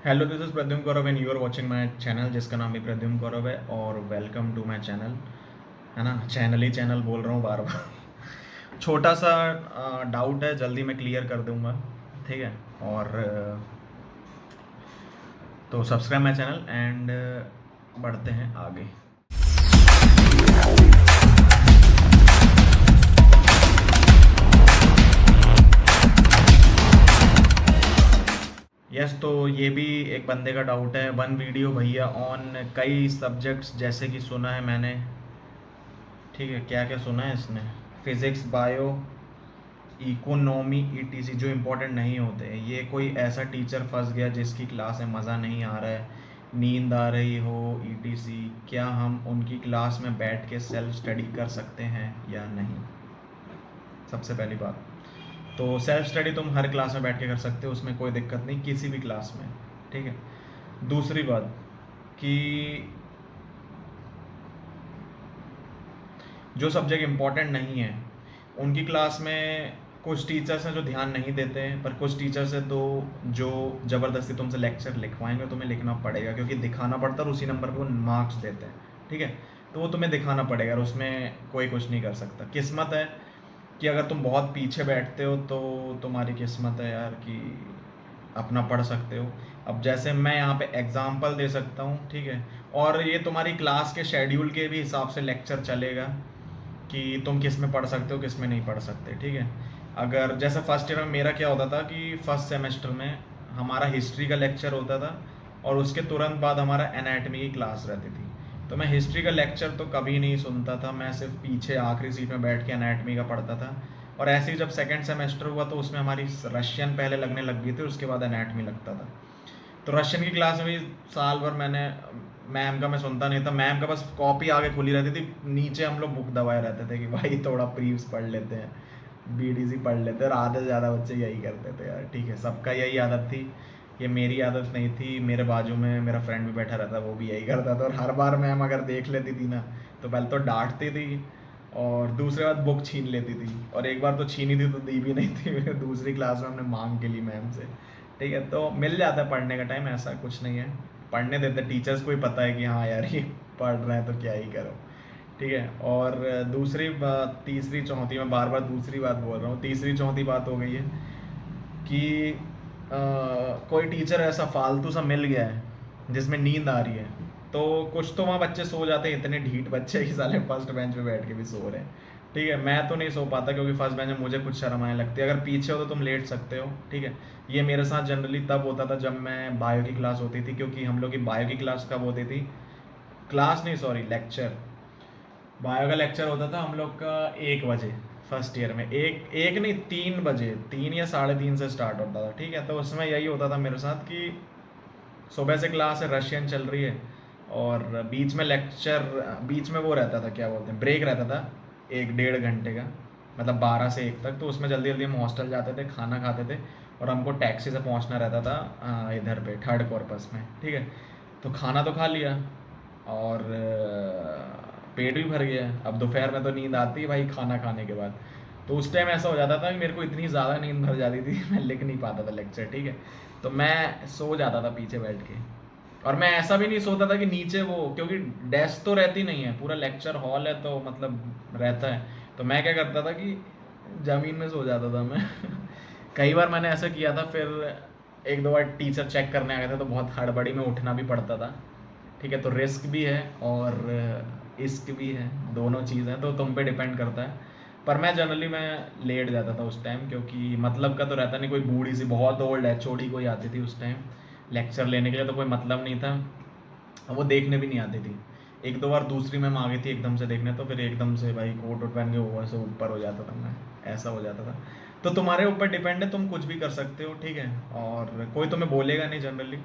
Hello, this is Pradyumn Gaurav and you are watching my channel जिसका नाम भी प्रद्युम्न गौरव है। और वेलकम टू माय चैनल। है ना, चैनल ही चैनल बोल रहा हूँ बार बार। छोटा सा डाउट है, जल्दी मैं क्लियर कर दूंगा। ठीक है। और तो सब्सक्राइब माय चैनल एंड बढ़ते हैं आगे। यस, तो ये भी एक बंदे का डाउट है। वन वीडियो भैया ऑन कई सब्जेक्ट्स, जैसे कि सुना है मैंने। ठीक है, क्या क्या सुना है इसने? फिज़िक्स, बायो, इकोनॉमी, ईटीसी, जो इम्पोर्टेंट नहीं होते। ये कोई ऐसा टीचर फंस गया जिसकी क्लास में मज़ा नहीं आ रहा है, नींद आ रही हो, ईटीसी, क्या हम उनकी क्लास में बैठ के सेल्फ स्टडी कर सकते हैं या नहीं? सबसे पहली बात तो सेल्फ स्टडी तुम हर क्लास में बैठ के कर सकते हो, उसमें कोई दिक्कत नहीं, किसी भी क्लास में। ठीक है। दूसरी बात कि जो सब्जेक्ट इम्पोर्टेंट नहीं है उनकी क्लास में कुछ टीचर्स हैं जो ध्यान नहीं देते हैं, पर कुछ टीचर्स हैं तो जो ज़बरदस्ती तुमसे लेक्चर लिखवाएंगे, तुम्हें लिखना पड़ेगा क्योंकि दिखाना पड़ता है और उसी नंबर पे वो मार्क्स देते हैं। ठीक है। तो वो तुम्हें दिखाना पड़ेगा और उसमें कोई कुछ नहीं कर सकता। किस्मत है कि अगर तुम बहुत पीछे बैठते हो तो तुम्हारी किस्मत है यार कि अपना पढ़ सकते हो। अब जैसे मैं यहाँ पे एग्जाम्पल दे सकता हूँ। ठीक है। और ये तुम्हारी क्लास के शेड्यूल के भी हिसाब से लेक्चर चलेगा कि तुम किस में पढ़ सकते हो, किस में नहीं पढ़ सकते। ठीक है। अगर जैसे फर्स्ट ईयर में मेरा क्या होता था कि फर्स्ट सेमेस्टर में हमारा हिस्ट्री का लेक्चर होता था और उसके तुरंत बाद हमारा एनाटमी की क्लास रहती थी। तो मैं हिस्ट्री का लेक्चर तो कभी नहीं सुनता था, मैं सिर्फ पीछे आखिरी सीट में बैठ के एनाटमी का पढ़ता था। और ऐसे ही जब सेकेंड सेमेस्टर हुआ तो उसमें हमारी रशियन पहले लगने लग गई थी, उसके बाद एनाटमी लगता था। तो रशियन की क्लास में भी साल भर मैंने मैम का मैं सुनता नहीं था, मैम का बस कॉपी आगे खुली रहती थी, नीचे हम लोग बुक दबाए रहते थे कि भाई थोड़ा प्रीव्स पढ़ लेते हैं, बीडीसी पढ़ लेते हैं। और आधे से ज़्यादा बच्चे यही करते थे यार। ठीक है, सबका यही आदत थी, ये मेरी आदत नहीं थी। मेरे बाजू में मेरा फ्रेंड भी बैठा रहता, वो भी यही करता था। और हर बार मैम अगर देख लेती थी ना तो पहले तो डांटती थी और दूसरी बात बुक छीन लेती थी। और एक बार तो छीनी थी तो दी भी नहीं थी। दूसरी क्लास में हमने मांग के ली मैम से। ठीक है, तो मिल जाता है पढ़ने का टाइम, ऐसा कुछ नहीं है। पढ़ने देते टीचर्स को ही पता है कि हाँ यार ये पढ़ रहे हैं तो क्या ही करो। ठीक है। और दूसरी बात, तीसरी चौथी, मैं बार बार दूसरी बात बोल रहा हूँ, तीसरी चौथी बात हो गई है कि कोई टीचर ऐसा फालतू सा मिल गया है जिसमें नींद आ रही है, तो कुछ तो वहाँ बच्चे सो जाते हैं, इतने ढीठ बच्चे कि साले फर्स्ट बेंच पे बैठ के भी सो रहे हैं। ठीक है, मैं तो नहीं सो पाता क्योंकि फर्स्ट बेंच में मुझे कुछ शर्म आने लगती है। अगर पीछे हो तो तुम लेट सकते हो। ठीक है। ये मेरे साथ जनरली तब होता था जब मैं बायो की क्लास होती थी, क्योंकि हम लोग की बायो की क्लास कब होती थी, क्लास नहीं सॉरी लेक्चर, बायो का लेक्चर होता था हम लोग का 1 बजे। फर्स्ट ईयर में एक एक नहीं 3 बजे, 3 या 3:30 से स्टार्ट होता था। ठीक है, तो उसमें यही होता था मेरे साथ कि सुबह से क्लास है, रशियन चल रही है, और बीच में लेक्चर, बीच में वो रहता था, क्या बोलते हैं, ब्रेक रहता था 1 डेढ़ घंटे का, मतलब 12 से 1 तक। तो उसमें जल्दी जल्दी हम हॉस्टल जाते थे, खाना खाते थे और हमको टैक्सी से पहुंचना रहता था इधर पे थर्ड कॉर्पस में। ठीक है। तो खाना तो खा लिया और पेट भी भर गया। अब दोपहर में तो नींद आती है भाई खाना खाने के बाद। तो उस टाइम ऐसा हो जाता था कि मेरे को इतनी ज़्यादा नींद भर जाती थी मैं लिख नहीं पाता था लेक्चर। ठीक है। तो मैं सो जाता था पीछे बैठ के। और मैं ऐसा भी नहीं सोता था कि नीचे वो, क्योंकि डेस्क तो रहती नहीं है, पूरा लेक्चर हॉल है तो मतलब रहता है। तो मैं क्या करता था कि ज़मीन में सो जाता था मैं। कई बार मैंने ऐसा किया था। फिर एक दो बार टीचर चेक करने आ गए थे तो बहुत हड़बड़ी में उठना भी पड़ता था। ठीक है, तो रिस्क भी है और इश्क भी है, दोनों चीज़ हैं, तो तुम पे डिपेंड करता है। पर मैं जनरली मैं लेट जाता था उस टाइम, क्योंकि मतलब का तो रहता नहीं, कोई बूढ़ी सी बहुत ओल्ड एचओडी कोई आती थी उस टाइम लेक्चर लेने के लिए, तो कोई मतलब नहीं था। और वो देखने भी नहीं आती थी। एक दो बार दूसरी मैम आ गई थी एकदम से देखने, तो फिर एकदम से भाई कोट वोट पहन के ऊपर से ऊपर हो जाता था मैं, ऐसा हो जाता था। तो तुम्हारे ऊपर डिपेंड है, तुम कुछ भी कर सकते हो। ठीक है। और कोई तुम्हें बोलेगा नहीं जनरली।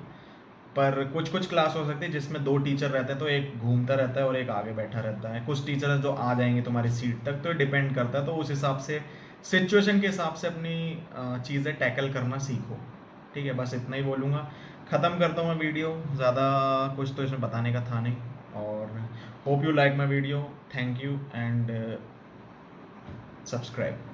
पर कुछ कुछ क्लास हो सकती है जिसमें दो टीचर रहते हैं, तो एक घूमता रहता है और एक आगे बैठा रहता है। कुछ टीचर हैं जो आ जाएंगे तुम्हारी सीट तक, तो डिपेंड करता है। तो उस हिसाब से, सिचुएशन के हिसाब से अपनी चीज़ें टैकल करना सीखो। ठीक है, बस इतना ही बोलूँगा। ख़त्म करता हूँ मैं वीडियो, ज़्यादा कुछ तो इसमें बताने का था नहीं। और hope you like my video, thank you and subscribe.